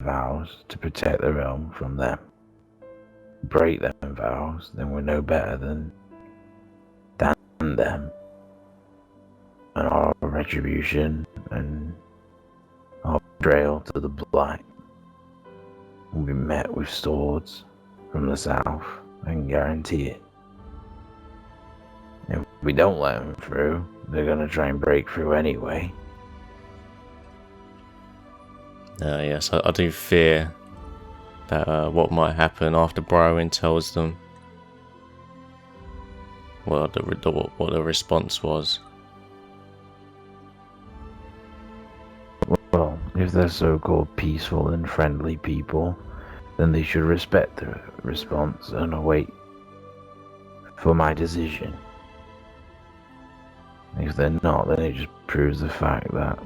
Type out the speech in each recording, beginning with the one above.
vows to protect the realm from them. Break them vows, then we're no better than them. And our retribution and our betrayal to the Black will be met with swords from the south, I can guarantee it. If we don't let them through, they're gonna try and break through anyway. Yes, I do fear that what might happen after Brywin tells them what the response was. Well, if they're so-called peaceful and friendly people, then they should respect the response and await for my decision. If they're not, then it just proves the fact that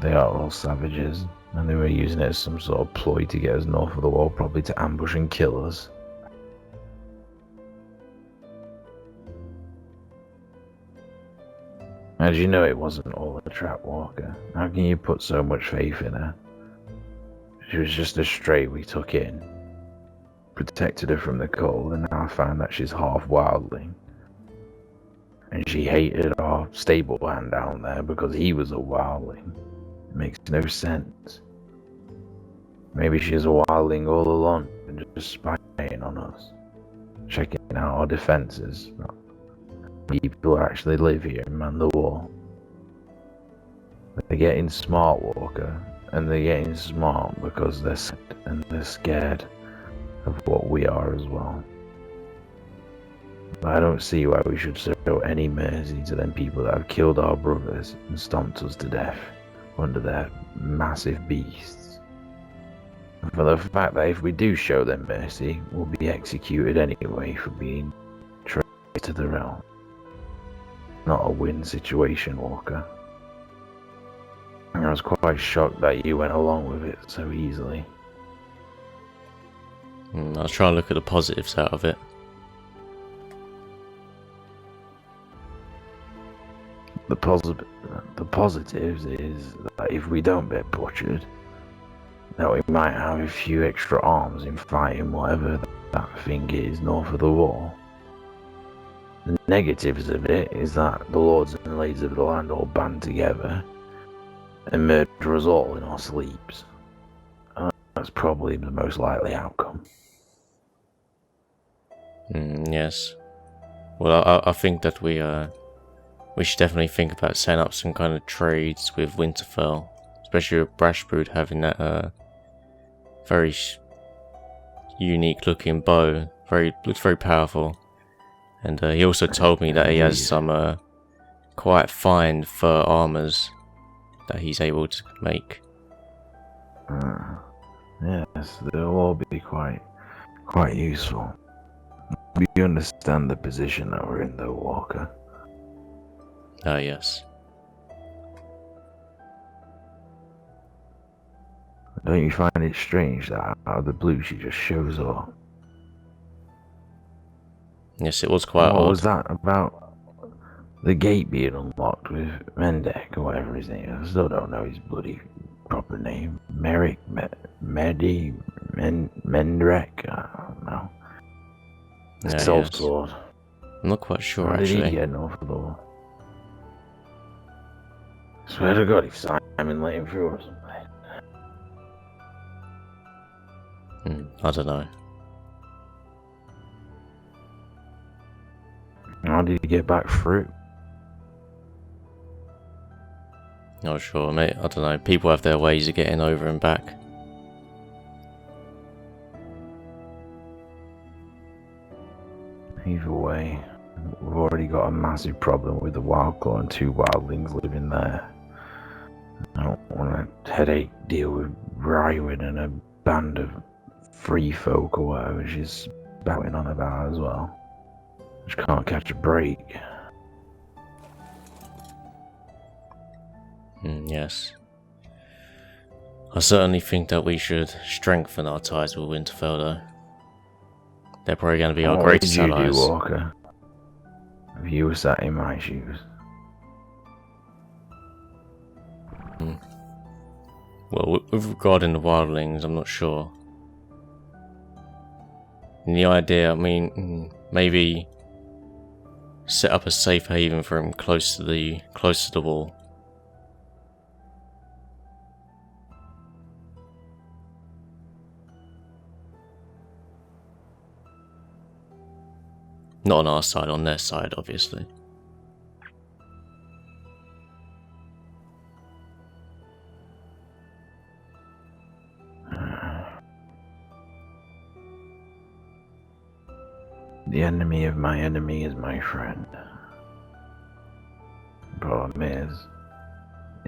they are all savages, and they were using it as some sort of ploy to get us north of the wall, probably to ambush and kill us. As you know, it wasn't all a trap, Walker. How can you put so much faith in her? She was just a stray we took in, protected her from the cold, and now I found that she's half wildling. And she hated our stable hand down there because he was a wildling. It makes no sense. Maybe she's a wildling all along and just spying on us, checking out our defenses. People who actually live here and man the wall. They're getting smart, Walker, and they're getting smart because they're sad and they're scared of what we are as well. But I don't see why we should show any mercy to them people that have killed our brothers and stomped us to death under their massive beasts. And for the fact that if we do show them mercy, we'll be executed anyway for being traitors to the realm. Not a win situation, Walker. I was quite shocked that you went along with it so easily. I was trying to look at the positives out of it. The positives is that if we don't get butchered, that we might have a few extra arms in fighting whatever that thing is north of the wall. The negatives of it is that the lords and ladies of the land all band together and murder us all in our sleeps. That's probably the most likely outcome. Yes. Well, I think that we should definitely think about setting up some kind of trades with Winterfell, especially with Brashbrood having that very unique looking bow. Looks very powerful. And he also told me that he has some quite fine fur armors that he's able to make. Yes, they'll all be quite useful. We understand the position that we're in though, Walker. Yes. Don't you find it strange that out of the blue she just shows up? Yes, it was quite odd. What was that about the gate being unlocked with Mendek or whatever his name is? I still don't know his bloody proper name. Merrick, Mendrek, I don't know. Yeah, Soul yes. Sword. I'm not quite sure, How did actually. he get north of the wall? Swear to God, if Simon let him through or something. I don't know. How did he get back through? Not sure, mate. I don't know. People have their ways of getting over and back. Either way, we've already got a massive problem with the Wildclaw and 2 wildlings living there. I don't want a headache deal with Brywin and a band of free folk or whatever she's spouting on about as well. Just can't catch a break. Yes. I certainly think that we should strengthen our ties with Winterfell, though. They're probably going to be our greatest allies. What would you do, Walker? If you were sat in my shoes? Well, with regarding the wildlings, I'm not sure. And the idea, I mean, maybe set up a safe haven for him close to the wall. Not on our side, on their side, obviously. The enemy of my enemy is my friend. The problem is,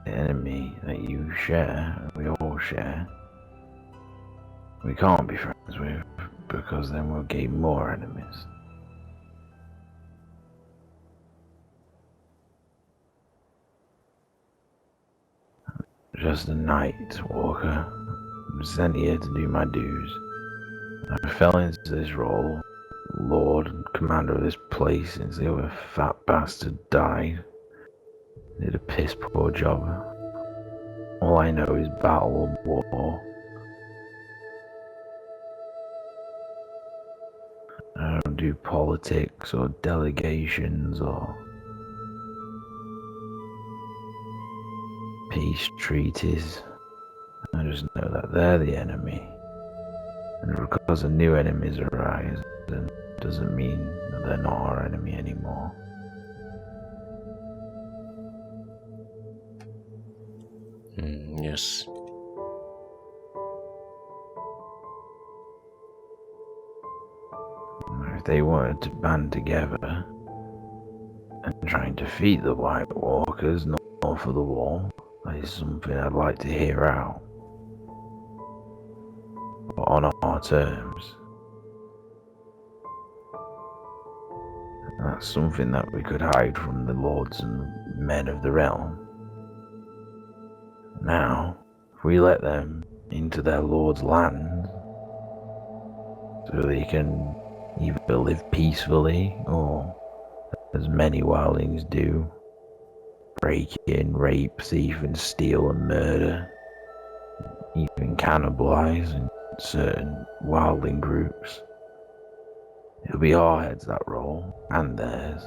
the enemy that you share, we all share, we can't be friends with, because then we'll gain more enemies. Just a night walker. I'm sent here to do my dues. I fell into this role, lord and commander of this place, since the other fat bastard died. Did a piss poor job. All I know is battle and war. I don't do politics or delegations or peace treaties. I just know that they're the enemy. And because the new enemies arise, then it doesn't mean that they're not our enemy anymore. Yes. If they wanted to band together and try and defeat the White Walkers north of the wall, that is something I'd like to hear out. But on our terms. That's something that we could hide from the lords and men of the realm. Now, if we let them into their lord's land, so they can either live peacefully, or, as many wildlings do, break in, rape, thief, and steal and murder, even cannibalize in certain wildling groups. It'll be our heads that roll, and theirs,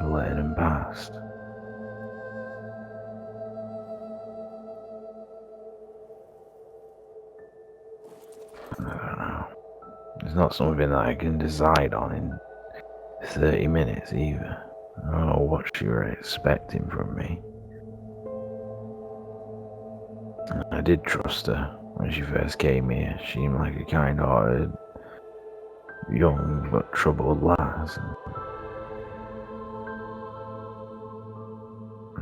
for letting them past. I don't know. It's not something that I can decide on in 30 minutes either. I don't know what she was expecting from me. I did trust her when she first came here. She seemed like a kind-hearted, young but troubled lass.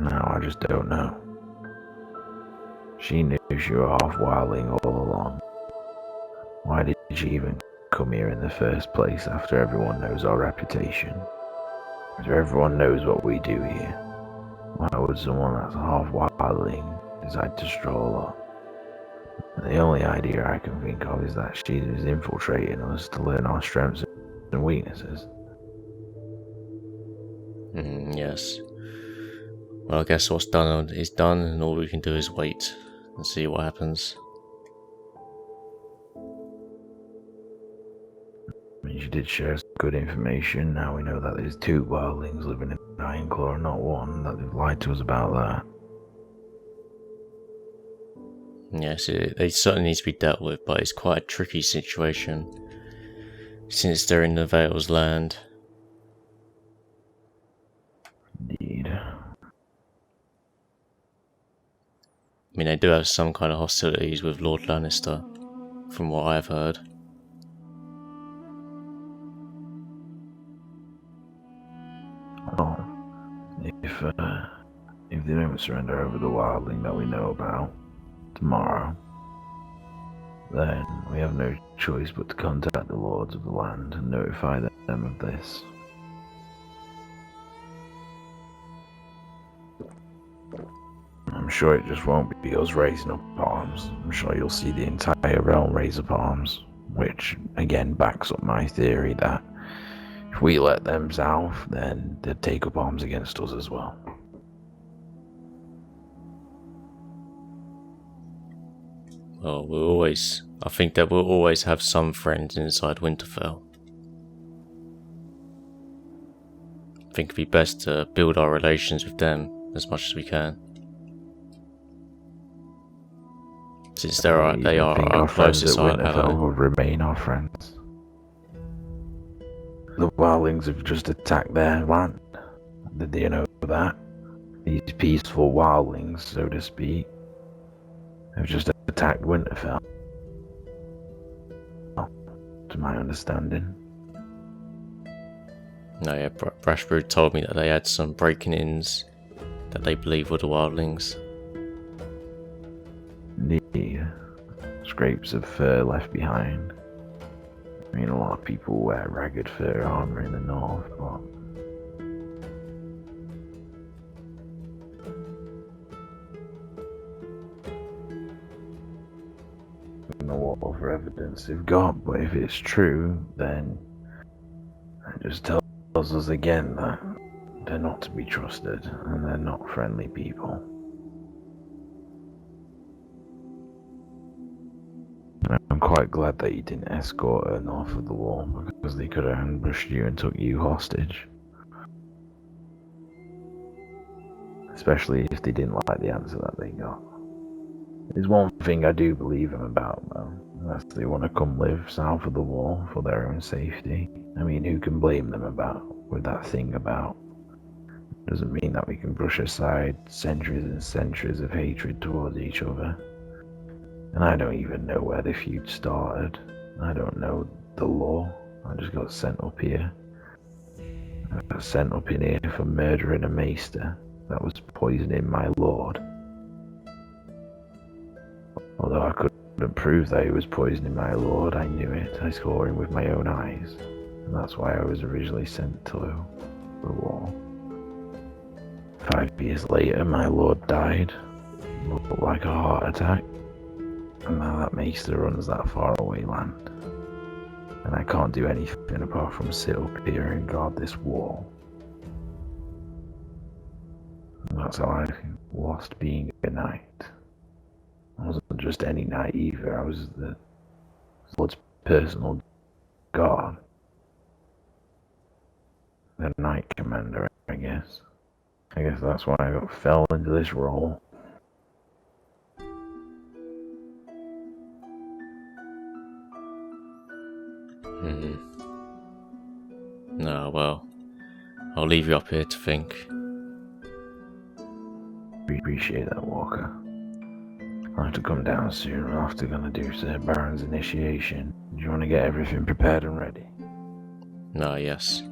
Now I just don't know. She knew she was half wildling all along. Why did she even come here in the first place after everyone knows our reputation? After everyone knows what we do here? Why would someone that's half wildling decide to stroll up? The only idea I can think of is that she is infiltrating us to learn our strengths and weaknesses. Yes. Well, I guess what's done is done, and all we can do is wait and see what happens. I mean, she did share some good information. Now we know that there's 2 wildlings living in Ironclaw, not 1, that they've lied to us about that. Yes, they certainly need to be dealt with, but it's quite a tricky situation since they're in the Vale's land. Indeed. I mean, they do have some kind of hostilities with Lord Lannister, from what I've heard. Well, if they don't surrender over the wildling that we know about tomorrow, then we have no choice but to contact the lords of the land and notify them of this. I'm sure it just won't be us raising up arms. I'm sure you'll see the entire realm raise up arms, which again backs up my theory that if we let them south, then they'd take up arms against us as well. Well, I think that we'll always have some friends inside Winterfell. I think it'd be best to build our relations with them as much as we can. Since they are our friends at closest Winterfell ally. will remain our friends. The wildlings have just attacked their land. Did you know that? These peaceful wildlings, so to speak, have just attacked Winterfell. To my understanding. No, yeah, Brashbrood told me that they had some breaking-ins that they believe were the wildlings. The scrapes of fur left behind. I mean, a lot of people wear ragged fur armor in the north, but I don't know what other evidence they've got, but if it's true, then it just tells us again that they're not to be trusted, and they're not friendly people. I'm quite glad that you didn't escort her north of the wall, because they could have ambushed you and took you hostage. Especially if they didn't like the answer that they got. There's one thing I do believe them about, though. Unless they want to come live south of the wall for their own safety. I mean, who can blame them with that thing about? Doesn't mean that we can brush aside centuries and centuries of hatred towards each other. And I don't even know where the feud started. I don't know the law. I just got sent up here. I got sent up in here for murdering a maester that was poisoning my lord. Although I couldn't prove that he was poisoning my lord, I knew it. I saw him with my own eyes. And that's why I was originally sent to the wall. 5 years later, my lord died. Looked like a heart attack. And now that maester runs that faraway land. And I can't do anything apart from sit up here and guard this wall. And that's how I lost being a knight. I wasn't just any knight either, I was the Lord's personal guard. The knight commander, I guess. I guess that's why I fell into this role. No, well, I'll leave you up here to think. We appreciate that, Walker. I'll have to come down soon. We're after gonna do Sir Baron's initiation. Do you want to get everything prepared and ready? No, yes.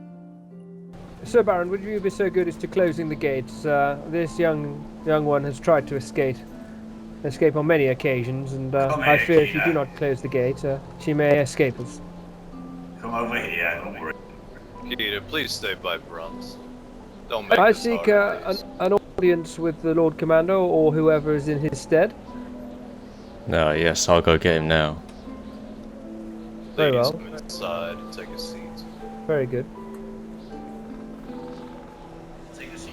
Sir Baron, would you be so good as to closing the gates? This young one has tried to escape on many occasions, and I fear if you do not close the gate, she may escape us. Come over here, don't worry. Keita, please stay by Bruns. Don't make I this seek harder, please. an audience with the Lord Commander or whoever is in his stead. No, yes, I'll go get him now. Very Please well. come inside and take a seat. Very good. Take a seat.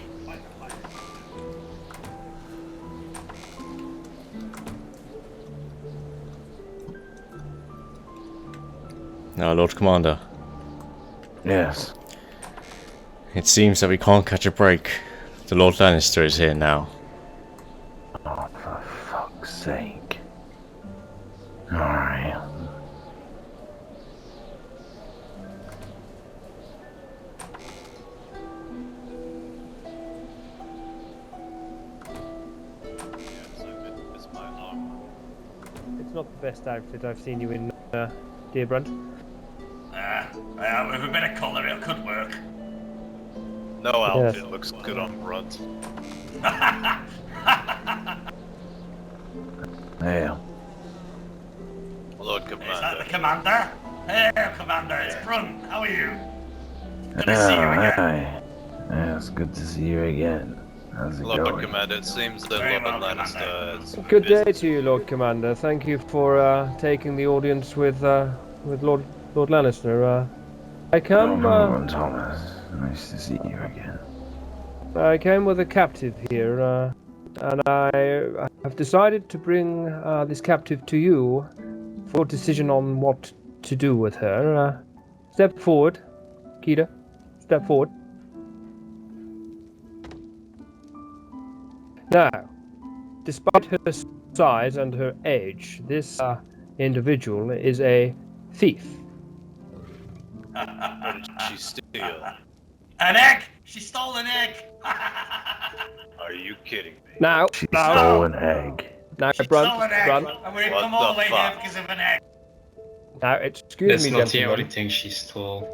Now, Lord Commander, Yes. it seems that we can't catch a break. The Lord Lannister is here now. Oh, for fuck's sake. Alright. It's my armor. It's not the best outfit I've seen you in, dear Brunt. With a bit of colour, it could work. No outfit looks good on Brunt. Yeah. Lord Is that Commander. the commander? Hey, Commander, it's Brun. How are you? Good to see you again. Hi. Yeah, it's good to see you again. How's it Lord going? Commander, it seems that Very Lord well, Lannister is Good day busy. to you, Lord Commander. Thank you for taking the audience with Lord Lannister. I come Thomas. Nice to see you again. I came with a captive here, and I have decided to bring this captive to you for a decision on what to do with her. Step forward, Keita. Step forward. Now, despite her size and her age, this individual is a thief. What did she steal? An egg! She stole an egg! Are you kidding me? Now, She now, stole an egg. now, She Brunt, stole an egg! Brunt. And we've What come all the the way here fuck? because of an egg! Now, excuse That's me, not the gentlemen. only thing she stole.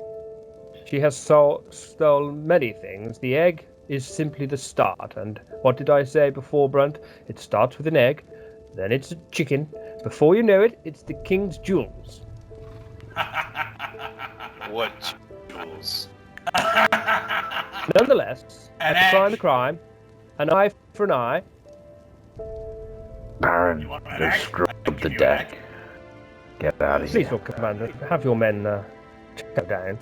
She has stolen many things. The egg is simply the start. And what did I say before, Brunt? It starts with an egg, then it's a chicken. Before you know it, it's the king's jewels. What jewels? Nonetheless, An let's find egg. the crime. An eye for an eye. Baron, You want an go egg? scrub I'll the give you an deck. egg. Get out of Please, here. Lord Commander, have your men go down.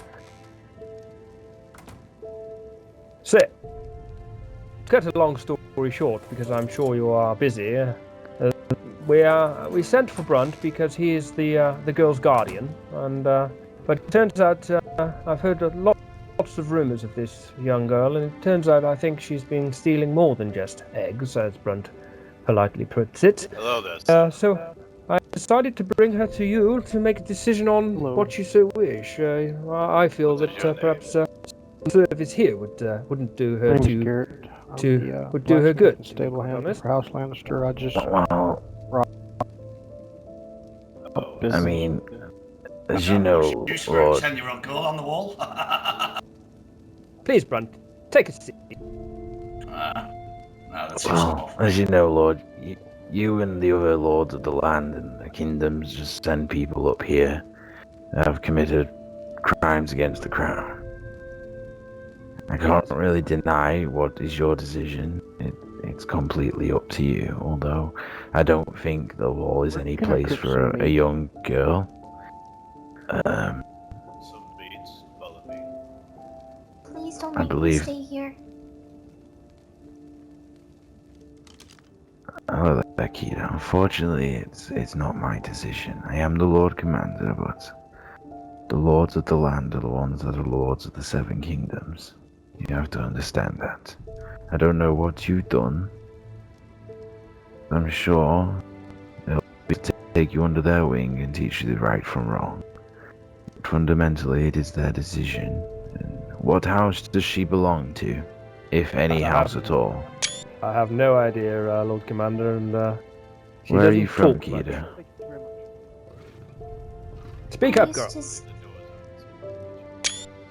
Sit. To cut a long story short, because I'm sure you are busy, we sent for Brunt because he is the girl's guardian, and but it turns out I've heard lots of rumours of this young girl, and it turns out I think she's been stealing more than just eggs, as Brunt politely puts it. Hello there. So I decided to bring her to you to make a decision on what you so wish. I feel What is your that perhaps service here wouldn't do her My name's too Garrett. I'm to- the, would do her blacksmith good, and stable to be hand honest. for House Lannister. I just Well, Oh, I mean, as you know, You swear a Lord, 10-year-old girl on the wall? Please, Brunt, take a seat. No, that's just well, off. as you know, Lord, you and the other lords of the land and the kingdoms just send people up here that have committed crimes against the crown. I can't really deny what is your decision. It's completely up to you, although I don't think the law is any Can I place cook for some a meat? young girl. some beats. Follow me. Please don't I make me believe- stay here. Oh, Akita, unfortunately, it's not my decision. I am the Lord Commander, but the lords of the land are the ones that are lords of the Seven Kingdoms. You have to understand that. I don't know what you've done. I'm sure they'll take you under their wing and teach you the right from wrong. But fundamentally, it is their decision. And what house does she belong to? If any house at all. I have no idea, Lord Commander, and she Where are doesn't you from, talk much. Kida? Speak I up, used girl. to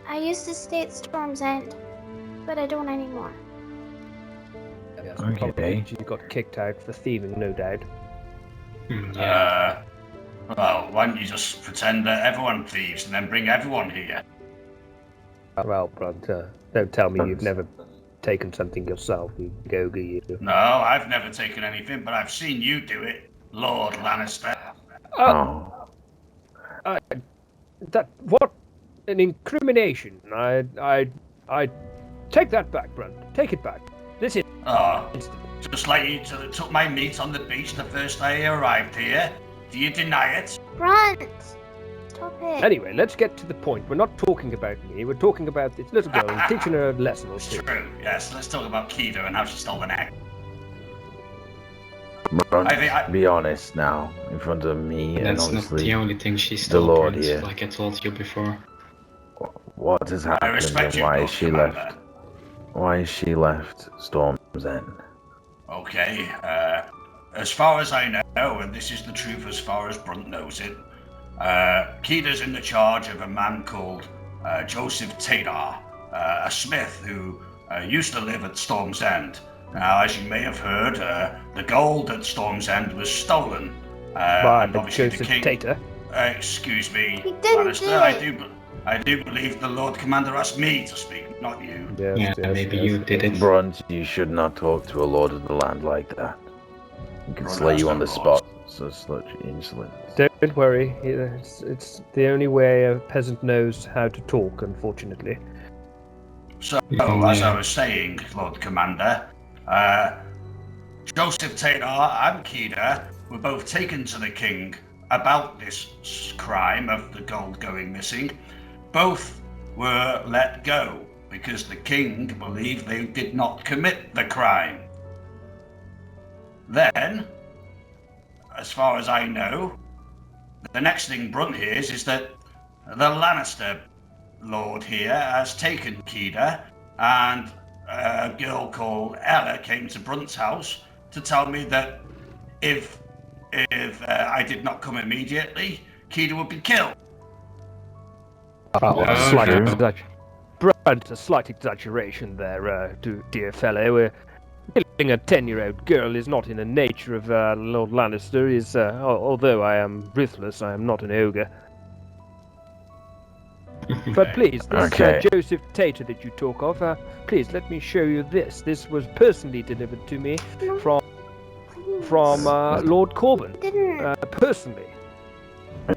I used to stay at Storm's End, but I don't anymore. Yes, Okay. probably she got kicked out for thieving, no doubt. Yeah. Well, why don't you just pretend that everyone thieves and then bring everyone here? Well, Brunt, don't tell me you've never taken something yourself, you go-go you. No, I've never taken anything, but I've seen you do it, Lord Lannister. Oh, That what an incrimination! I take that back, Brunt. Take it back. This is Oh, instant. just like you took my meat on the beach the first day you arrived here. Do you deny it? Brunt! Stop it. Anyway, let's get to the point. We're not talking about me. We're talking about this little girl and teaching her a lesson or It's two. true, yes. Let's talk about Keita and how she stole an egg. Brunt, I think be honest now, in front of me, and That's not obviously the only thing she stole, Lord Prince, here. like I told you before. what has I happened respect and you, why Lord is she Commander. left? Why is she left Storm's End? Okay, as far as I know, and this is the truth as far as Brunt knows it, Keita's in the charge of a man called Joseph Tadar, a smith who used to live at Storm's End. Now, as you may have heard, the gold at Storm's End was stolen. By and obviously Joseph the king... Tater. Excuse me, He didn't Lannister, do it. I do believe the Lord Commander asked me to speak, not you. Yes, Yeah, maybe you did it. Brunt, you should not talk to a lord of the land like that. He could Brunt slay has you no on the laws. spot. So such insolence. Don't worry. It's the only way a peasant knows how to talk, unfortunately. So, Yeah. as I was saying, Lord Commander, Joseph Taylor and Keeda were both taken to the king about this crime of the gold going missing. Both were let go because the king believed they did not commit the crime. Then, as far as I know, the next thing Brunt hears is that the Lannister lord here has taken Keeda, and a girl called Ella came to Brunt's house to tell me that if I did not come immediately, Keeda would be killed. Brunt, a slight exaggeration there, dear fellow. Killing a 10-year-old girl is not in the nature of Lord Lannister. Although I am ruthless, I am not an ogre. But please, this Joseph Tater that you talk of, please let me show you this. This was personally delivered to me from Lord Corbin, personally.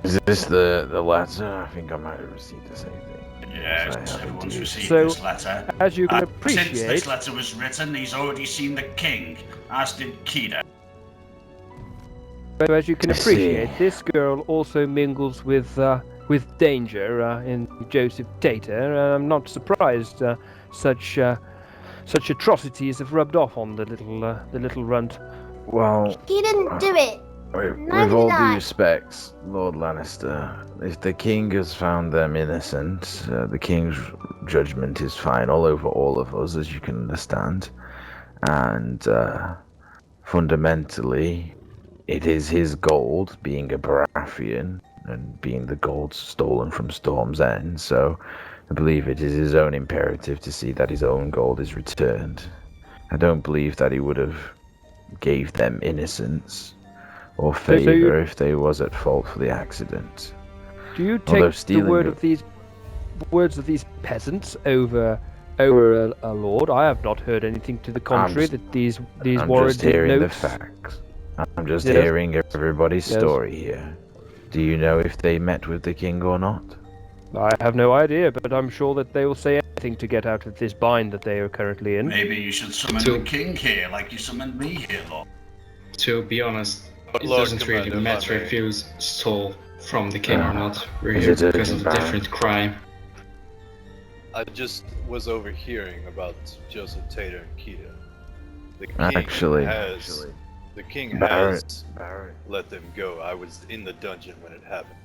Is this the letter? I think I might have received the same thing. Yes, everyone's received this letter. As you can appreciate, since this letter was written, he's already seen the king, as did Keeda. So as you can appreciate, this girl also mingles with danger in Joseph Tater. I'm not surprised such atrocities have rubbed off on the little runt. Well, He didn't do it. With all due respects, Lord Lannister, if the king has found them innocent, the king's judgment is final over all of us, as you can understand. And fundamentally, it is his gold, being a Baratheon, and being the gold stolen from Storm's End, so I believe it is his own imperative to see that his own gold is returned. I don't believe that he would have gave them innocence or favour if they was at fault for the accident. Do you take the words of these peasants over a lord? I have not heard anything to the contrary that these warranted just hearing notes. the facts. I'm just hearing everybody's story here. Do you know if they met with the king or not? I have no idea, but I'm sure that they will say anything to get out of this bind that they are currently in. Maybe you should summon the king here, like you summoned me here, Lord. To be honest, But it Lord doesn't really Commander, matter if you stole from the king or not. We're Is here it a because of a Baron? different crime. I just was overhearing about Joseph Tater and Keeda. The king Actually, the king Baron, has let them go. I was in the dungeon when it happened.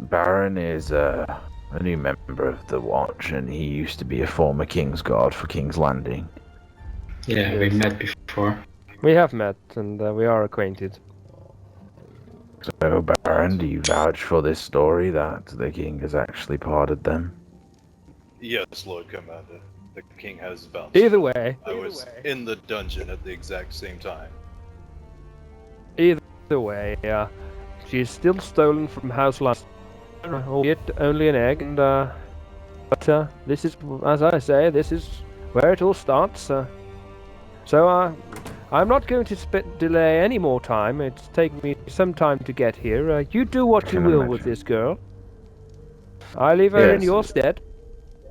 Baron is a new member of the Watch, and he used to be a former King's Guard for King's Landing. Yeah, we met before. We have met, and we are acquainted. So, Baron, do you vouch for this story that the king has actually pardoned them? Yes, Lord Commander. The king has vouched. Either way, I was in the dungeon at the exact same time. she is still stolen from House Lannister, albeit only an egg, and but this is, as I say, this is where it all starts. So I'm not going to delay any more time. It's taken me some time to get here. You do what you will with this girl. I leave her in your stead.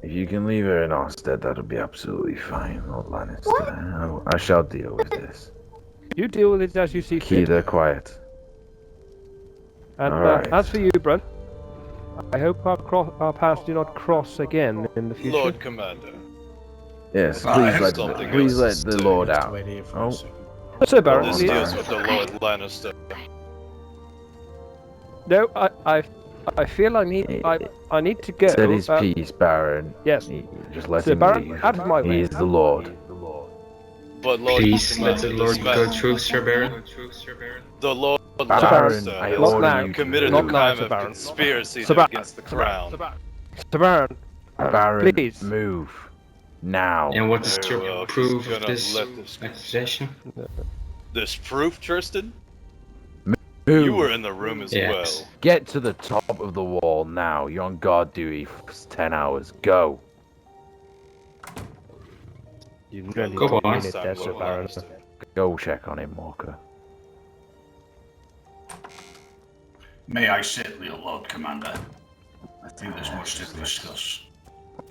If you can leave her in our stead, that'll be absolutely fine, Lord Lannister. I shall deal with this. You deal with it as you see fit. Keeda, quiet. And as for you, Brunt, I hope our paths do not cross again in the future. Lord Commander. Yes, Well, please let the Lord out. Oh, So, Baron, This please. deals with the Lord Lannister. No, I feel I need to go. said his piece, Baron. Yes. Just let So, him Baron, leave. out of my way. He is the Lord. But Lord Please let Commander, the Lord this go man- through, Sir Baron. The Lord Baron, Lannister I has Not order now. you committed Not a now, crime Sir of Baron. conspiracy Sir Baron. against the crown. So, Baron, Baron, please. move. Now. And what is Very your well, if proof he's of gonna this let this- accusation? This proof, Tristan? Move. You were in the room as Yes. well. Get to the top of the wall now. You're on guard duty for 10 hours. Go. You really Go don't on. mean it there, Sir Baron. Go check on him, Walker. May I sit, Lord Commander? I think there's much to discuss.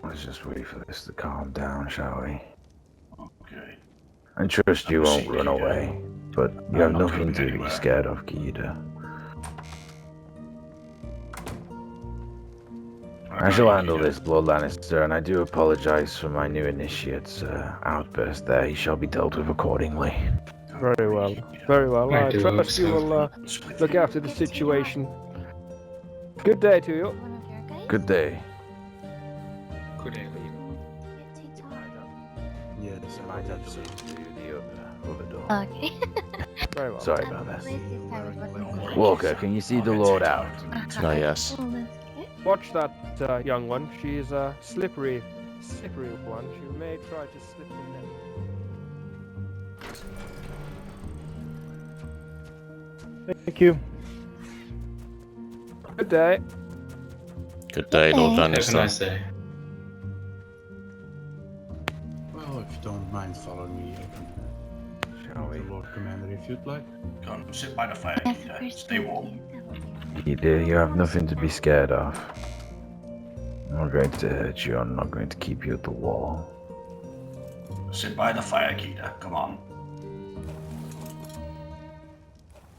Let's just wait for this to calm down, shall we? Okay. I trust you won't run away, but you have I'm not nothing going to be anywhere. scared of, Keita. I shall handle this, Lord Lannister, and I do apologize for my new initiate's outburst there. He shall be dealt with accordingly. Very well. Very well. I I do hope trust you so. will look after the situation. Good day to you. One of your guys? Good day. Could I Get to talk. Yes, I might have to leave to the other door. Okay. Very well. Sorry about that. Place this time is what Walker, can you see the Lord out? No, yes. Oh, that's good. Watch that young one. She is a slippery one. She may try to slip in there. Thank you. Good day. Good day, Lord Okay. have a Lannister. nice day. Well, if you don't mind following me, I can Shall we? the Lord Commander if you'd like. Come, sit by the fire, Yes, Keita. first Stay one. warm. Keita, you have nothing to be scared of. I'm not going to hurt you. I'm not going to keep you at the wall. Sit by the fire, Keita. Come on.